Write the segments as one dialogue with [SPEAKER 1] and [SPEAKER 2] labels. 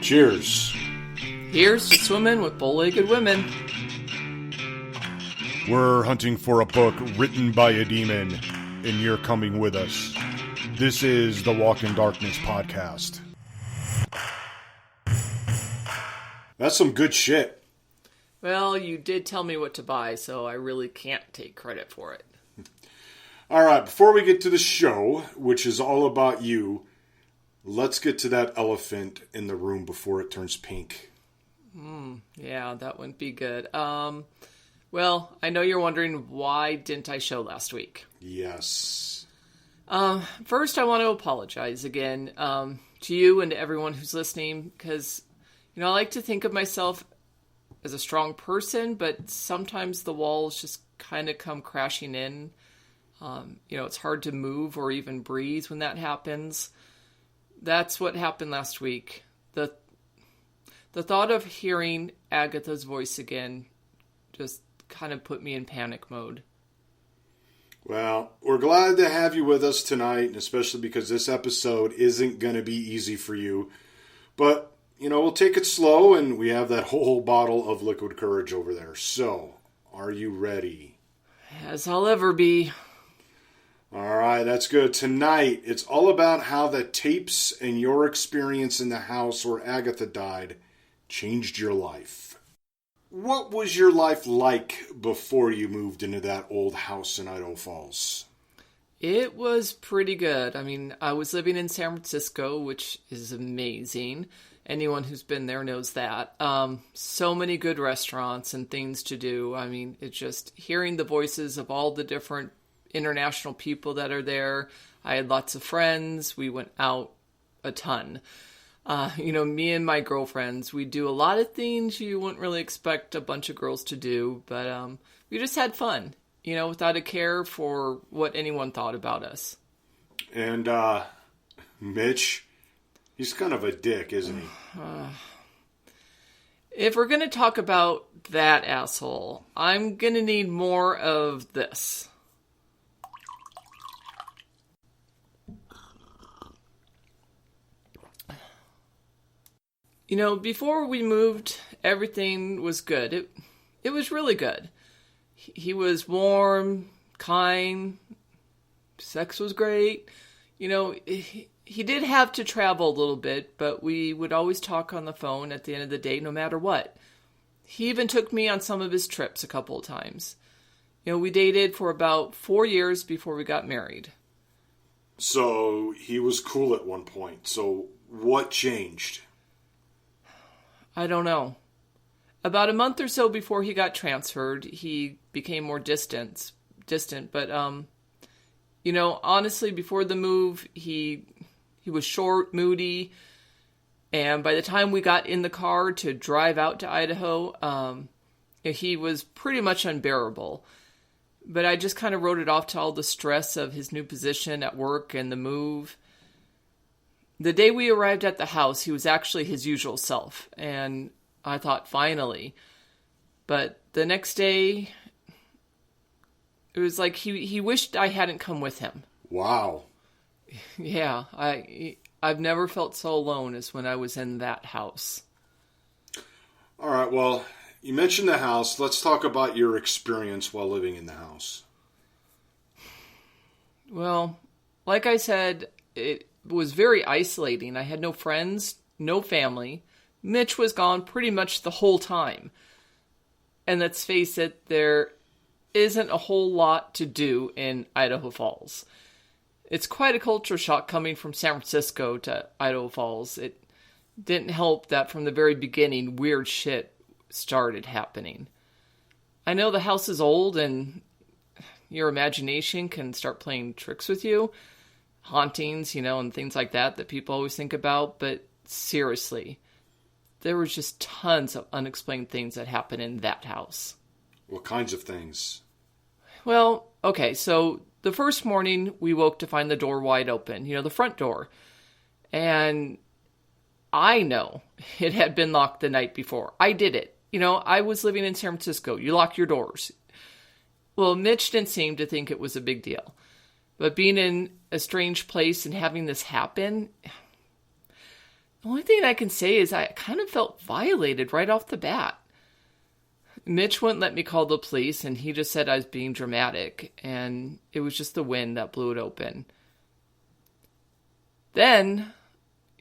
[SPEAKER 1] Cheers.
[SPEAKER 2] Here's to swimming with bow-legged women.
[SPEAKER 1] We're hunting for a book written by a demon, and you're coming with us. This is the Walk in Darkness podcast. That's some good shit.
[SPEAKER 2] Well, you did tell me what to buy, so I really can't take credit for it.
[SPEAKER 1] All right, before we get to the show, which is all about you, let's get to that elephant in the room before it turns pink.
[SPEAKER 2] Yeah, that wouldn't be good. Well, I know you're wondering, why didn't I show last week?
[SPEAKER 1] Yes.
[SPEAKER 2] First, I want to apologize again to you and to everyone who's listening, because, I like to think of myself as a strong person, but sometimes the walls just kind of come crashing in. It's hard to move or even breathe when that happens. That's what happened last week. The thought of hearing Agatha's voice again just kind of put me in panic mode.
[SPEAKER 1] Well, we're glad to have you with us tonight, especially because this episode isn't going to be easy for you. But, we'll take it slow, and we have that whole bottle of liquid courage over there. So, are you ready?
[SPEAKER 2] As I'll ever be.
[SPEAKER 1] All right, that's good. Tonight, it's all about how the tapes and your experience in the house where Agatha died changed your life. What was your life like before you moved into that old house in Idaho Falls?
[SPEAKER 2] It was pretty good. I was living in San Francisco, which is amazing. Anyone who's been there knows that. So many good restaurants and things to do. It's just hearing the voices of all the different international people that are there. I had lots of friends. We went out a ton. Me and my girlfriends, we do a lot of things you wouldn't really expect a bunch of girls to do, but we just had fun, without a care for what anyone thought about us.
[SPEAKER 1] And Mitch, he's kind of a dick, isn't he?
[SPEAKER 2] If we're going to talk about that asshole, I'm going to need more of this. Before we moved, everything was good. It was really good. He was warm, kind, sex was great. He did have to travel a little bit, but we would always talk on the phone at the end of the day, no matter what. He even took me on some of his trips a couple of times. We dated for about 4 years before we got married.
[SPEAKER 1] So he was cool at one point. So what changed?
[SPEAKER 2] I don't know. About a month or so before he got transferred, he became more distant. But, honestly, before the move, he was short, moody. And by the time we got in the car to drive out to Idaho, he was pretty much unbearable. But I just kind of wrote it off to all the stress of his new position at work and the move. The day we arrived at the house, he was actually his usual self, and I thought, finally. But the next day, it was like he wished I hadn't come with him.
[SPEAKER 1] Wow.
[SPEAKER 2] Yeah, I've never felt so alone as when I was in that house.
[SPEAKER 1] All right, well, you mentioned the house. Let's talk about your experience while living in the house.
[SPEAKER 2] Well, like I said, it was very isolating. I had no friends, no family. Mitch was gone pretty much the whole time. And let's face it, there isn't a whole lot to do in Idaho Falls. It's quite a culture shock coming from San Francisco to Idaho Falls. It didn't help that from the very beginning, weird shit started happening. I know the house is old and your imagination can start playing tricks with you. Hauntings, and things like that people always think about. But seriously, there was just tons of unexplained things that happened in that house.
[SPEAKER 1] What kinds of things?
[SPEAKER 2] Well, okay, so the first morning we woke to find the door wide open, the front door. And I know it had been locked the night before. I did it. I was living in San Francisco. You lock your doors. Well, Mitch didn't seem to think it was a big deal. But being in a strange place and having this happen, The only thing I can say is I kind of felt violated right off the bat. Mitch wouldn't let me call the police, and he just said I was being dramatic, and it was just the wind that blew it open. Then,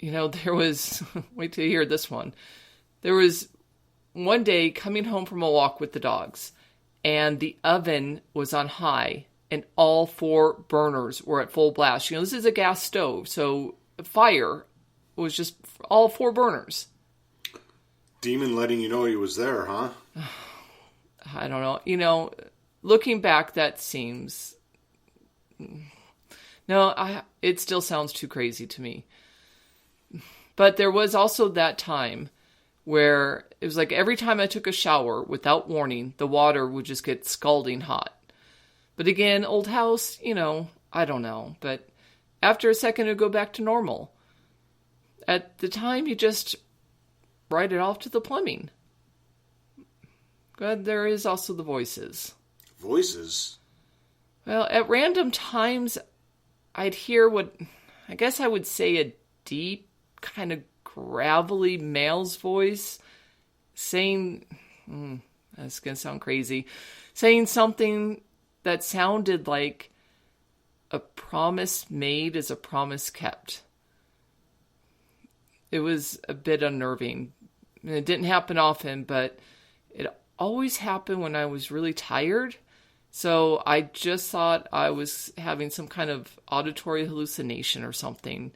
[SPEAKER 2] there was, wait till you hear this one. There was one day coming home from a walk with the dogs, and the oven was on high, and all 4 burners were at full blast. This is a gas stove, so fire was just all 4 burners.
[SPEAKER 1] Demon letting you know he was there, huh?
[SPEAKER 2] I don't know. Looking back, that seems... No, it still sounds too crazy to me. But there was also that time where it was like every time I took a shower without warning, the water would just get scalding hot. But again, old house, I don't know. But after a second, it would go back to normal. At the time, you just write it off to the plumbing. But there is also the voices.
[SPEAKER 1] Voices?
[SPEAKER 2] Well, at random times, I'd hear what I guess I would say a deep, kind of gravelly male's voice saying, that's going to sound crazy, saying something that sounded like a promise made is a promise kept. It was a bit unnerving. It didn't happen often, but it always happened when I was really tired. So I just thought I was having some kind of auditory hallucination or something.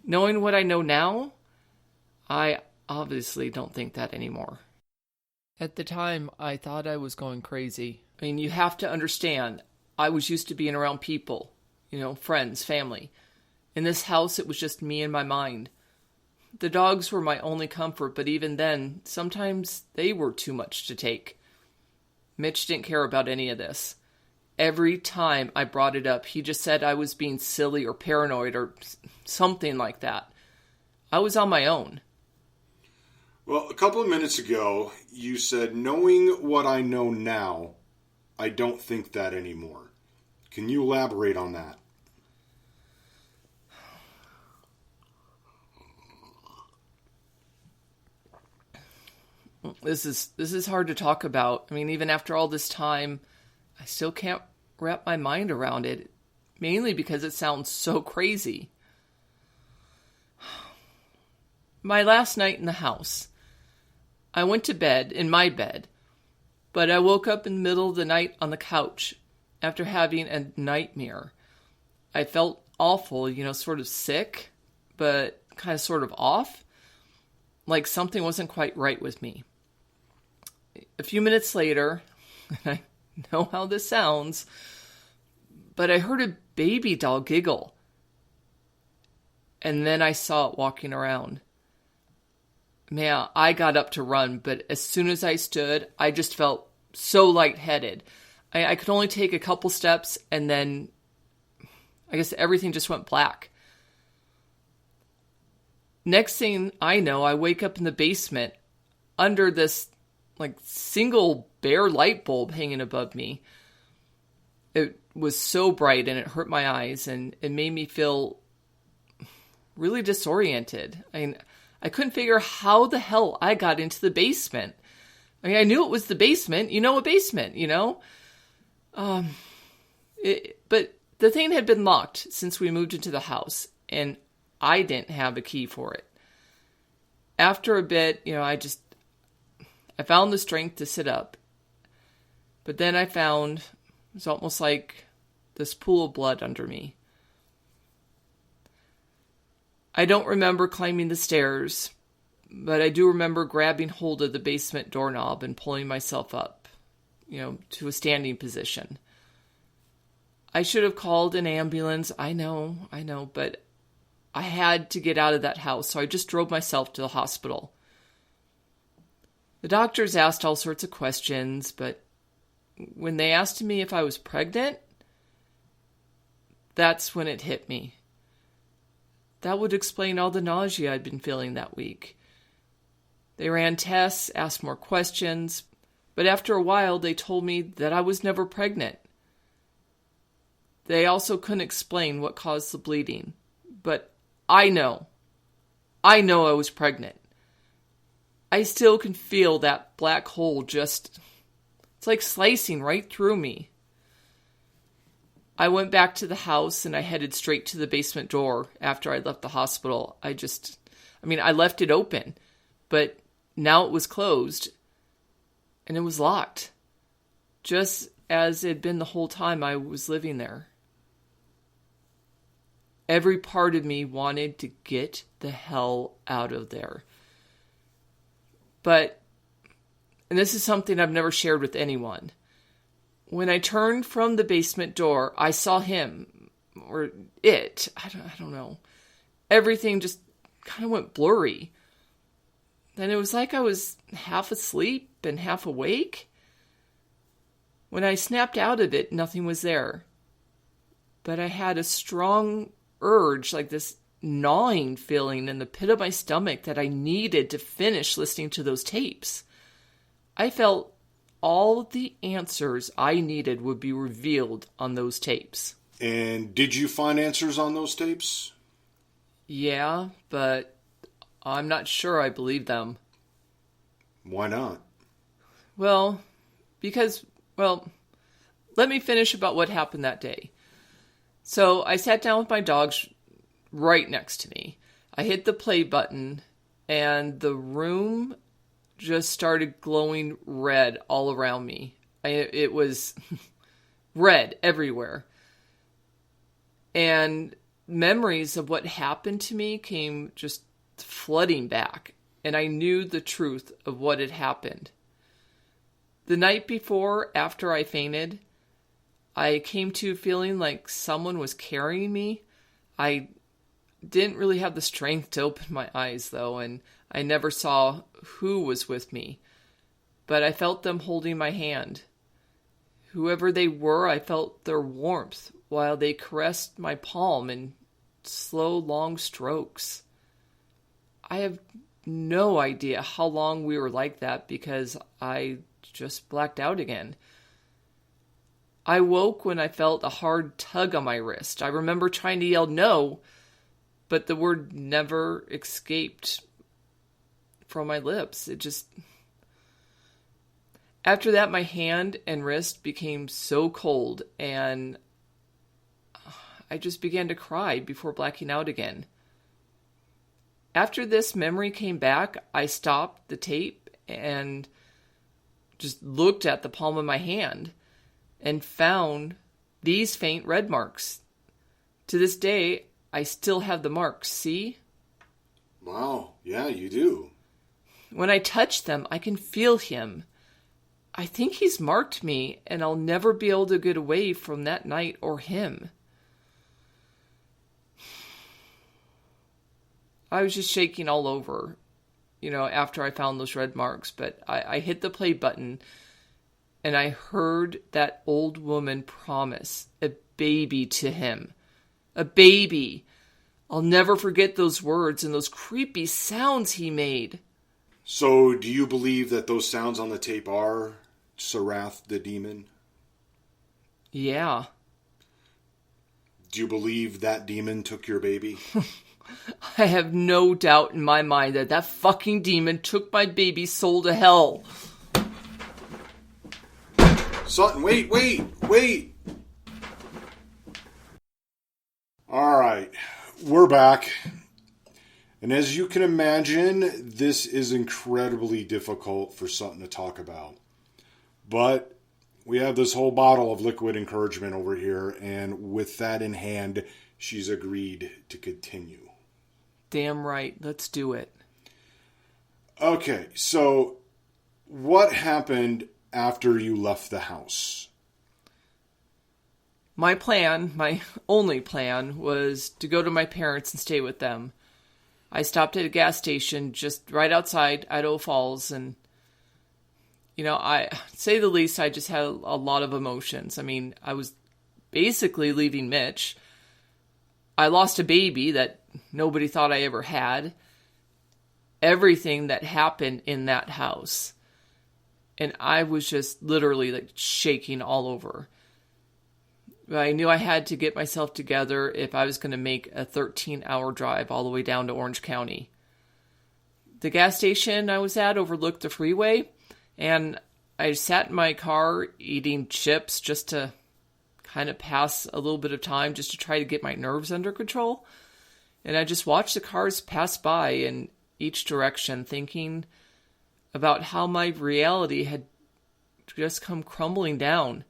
[SPEAKER 2] Knowing what I know now, I obviously don't think that anymore. At the time, I thought I was going crazy. I mean, you have to understand, I was used to being around people, friends, family. In this house, it was just me and my mind. The dogs were my only comfort, but even then, sometimes they were too much to take. Mitch didn't care about any of this. Every time I brought it up, he just said I was being silly or paranoid or something like that. I was on my own.
[SPEAKER 1] Well, a couple of minutes ago, you said, knowing what I know now, I don't think that anymore. Can you elaborate on that?
[SPEAKER 2] This is hard to talk about. I mean, even after all this time, I still can't wrap my mind around it, mainly because it sounds so crazy. My last night in the house, I went to bed in my bed, but I woke up in the middle of the night on the couch after having a nightmare. I felt awful, sort of sick, but kind of sort of off, like something wasn't quite right with me. A few minutes later, and I know how this sounds, but I heard a baby doll giggle. And then I saw it walking around. Man, I got up to run, but as soon as I stood, I just felt so lightheaded. I could only take a couple steps, and then I guess everything just went black. Next thing I know, I wake up in the basement under this single bare light bulb hanging above me. It was so bright and it hurt my eyes and it made me feel really disoriented. I mean, I couldn't figure how the hell I got into the basement. I mean, I knew it was the basement. A basement, But the thing had been locked since we moved into the house and I didn't have a key for it. After a bit, I found the strength to sit up. But then I found it's almost like this pool of blood under me. I don't remember climbing the stairs, but I do remember grabbing hold of the basement doorknob and pulling myself up, to a standing position. I should have called an ambulance. I know, but I had to get out of that house, so I just drove myself to the hospital. The doctors asked all sorts of questions, but when they asked me if I was pregnant, that's when it hit me. That would explain all the nausea I'd been feeling that week. They ran tests, asked more questions, but after a while they told me that I was never pregnant. They also couldn't explain what caused the bleeding, but I know I know I was pregnant. I still can feel that black hole just, it's like slicing right through me. I went back to the house and I headed straight to the basement door after I left the hospital. I left it open, but now it was closed and it was locked, just as it had been the whole time I was living there. Every part of me wanted to get the hell out of there. But, and this is something I've never shared with anyone, when I turned from the basement door, I saw him, or it, I don't know. Everything just kind of went blurry. And it was like I was half asleep and half awake. When I snapped out of it, nothing was there. But I had a strong urge, like this gnawing feeling in the pit of my stomach that I needed to finish listening to those tapes. I felt all the answers I needed would be revealed on those tapes.
[SPEAKER 1] And did you find answers on those tapes?
[SPEAKER 2] Yeah, but I'm not sure I believe them.
[SPEAKER 1] Why not?
[SPEAKER 2] Well, because, let me finish about what happened that day. So I sat down with my dogs right next to me. I hit the play button, and the room just started glowing red all around me. It was red everywhere. And memories of what happened to me came just flooding back. And I knew the truth of what had happened. The night before, after I fainted, I came to feeling like someone was carrying me. I didn't really have the strength to open my eyes, though, and I never saw who was with me. But I felt them holding my hand. Whoever they were, I felt their warmth while they caressed my palm in slow, long strokes. I have no idea how long we were like that because I just blacked out again. I woke when I felt a hard tug on my wrist. I remember trying to yell no, but the word never escaped from my lips. After that, my hand and wrist became so cold, and I just began to cry before blacking out again. After this memory came back, I stopped the tape and just looked at the palm of my hand and found these faint red marks. To this day, I still have the marks, see?
[SPEAKER 1] Wow, yeah, you do.
[SPEAKER 2] When I touch them, I can feel him. I think he's marked me, and I'll never be able to get away from that night or him. I was just shaking all over, after I found those red marks, but I hit the play button, and I heard that old woman promise a baby to him. A baby. I'll never forget those words and those creepy sounds he made.
[SPEAKER 1] So, do you believe that those sounds on the tape are Sarath the demon?
[SPEAKER 2] Yeah.
[SPEAKER 1] Do you believe that demon took your baby?
[SPEAKER 2] I have no doubt in my mind that fucking demon took my baby's soul to hell.
[SPEAKER 1] Sutton, wait! Alright, we're back. And as you can imagine, this is incredibly difficult for Sutton to talk about. But we have this whole bottle of liquid encouragement over here, and with that in hand, she's agreed to continue.
[SPEAKER 2] Damn right, let's do it.
[SPEAKER 1] Okay, so what happened after you left the house?
[SPEAKER 2] My only plan, was to go to my parents and stay with them. I stopped at a gas station just right outside Idaho Falls, and, I say the least, I just had a lot of emotions. I was basically leaving Mitch. I lost a baby that nobody thought I ever had. Everything that happened in that house. And I was just literally shaking all over. I knew I had to get myself together if I was going to make a 13-hour drive all the way down to Orange County. The gas station I was at overlooked the freeway, and I sat in my car eating chips just to kind of pass a little bit of time, just to try to get my nerves under control. And I just watched the cars pass by in each direction, thinking about how my reality had just come crumbling down.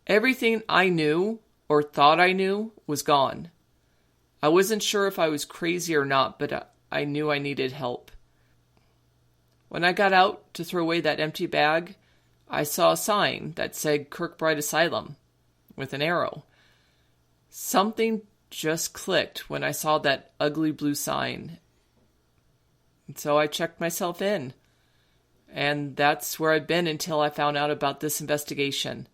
[SPEAKER 2] Everything I knew or thought I knew was gone. I wasn't sure if I was crazy or not, but I knew I needed help. When I got out to throw away that empty bag, I saw a sign that said Kirkbride Asylum with an arrow. Something just clicked when I saw that ugly blue sign. And so I checked myself in. And that's where I've been until I found out about this investigation.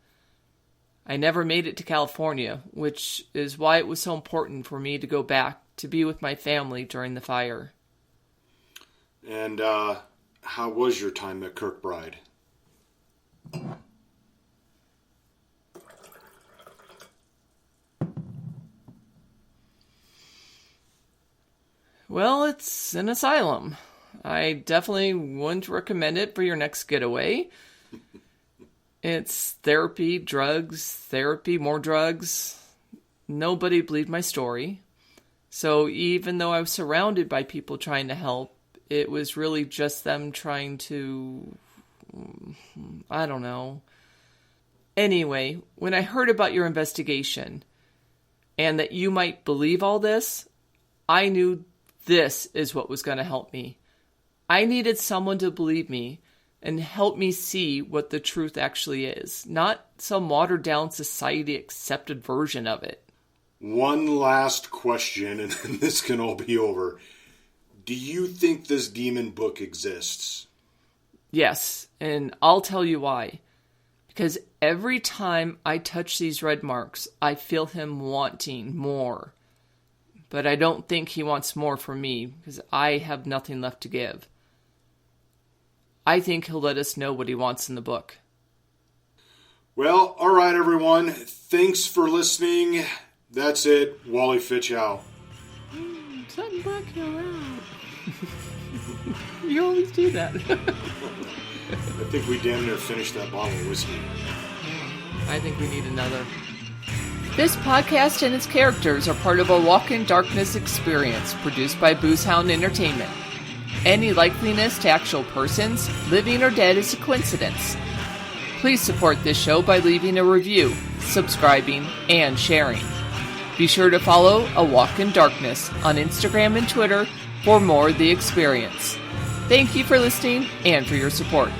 [SPEAKER 2] I never made it to California, which is why it was so important for me to go back to be with my family during the fire.
[SPEAKER 1] And how was your time at Kirkbride?
[SPEAKER 2] Well, it's an asylum. I definitely wouldn't recommend it for your next getaway. It's therapy, drugs, more drugs. Nobody believed my story. So even though I was surrounded by people trying to help, it was really just them trying to... I don't know. Anyway, when I heard about your investigation and that you might believe all this, I knew this is what was going to help me. I needed someone to believe me and help me see what the truth actually is, not some watered-down society-accepted version of it.
[SPEAKER 1] One last question, and then this can all be over. Do you think this demon book exists?
[SPEAKER 2] Yes, and I'll tell you why. Because every time I touch these red marks, I feel him wanting more. But I don't think he wants more from me, because I have nothing left to give. I think he'll let us know what he wants in the book.
[SPEAKER 1] Well, all right, everyone. Thanks for listening. That's it. Wally Fitch out.
[SPEAKER 2] Sutton Blackhill out. You always do that.
[SPEAKER 1] I think we damn near finished that bottle of whiskey.
[SPEAKER 2] I think we need another. This podcast and its characters are part of a Walk in Darkness experience produced by Boozehound Entertainment. Any likeliness to actual persons, living or dead, is a coincidence. Please support this show by leaving a review, subscribing, and sharing. Be sure to follow A Walk in Darkness on Instagram and Twitter for more of the experience. Thank you for listening and for your support.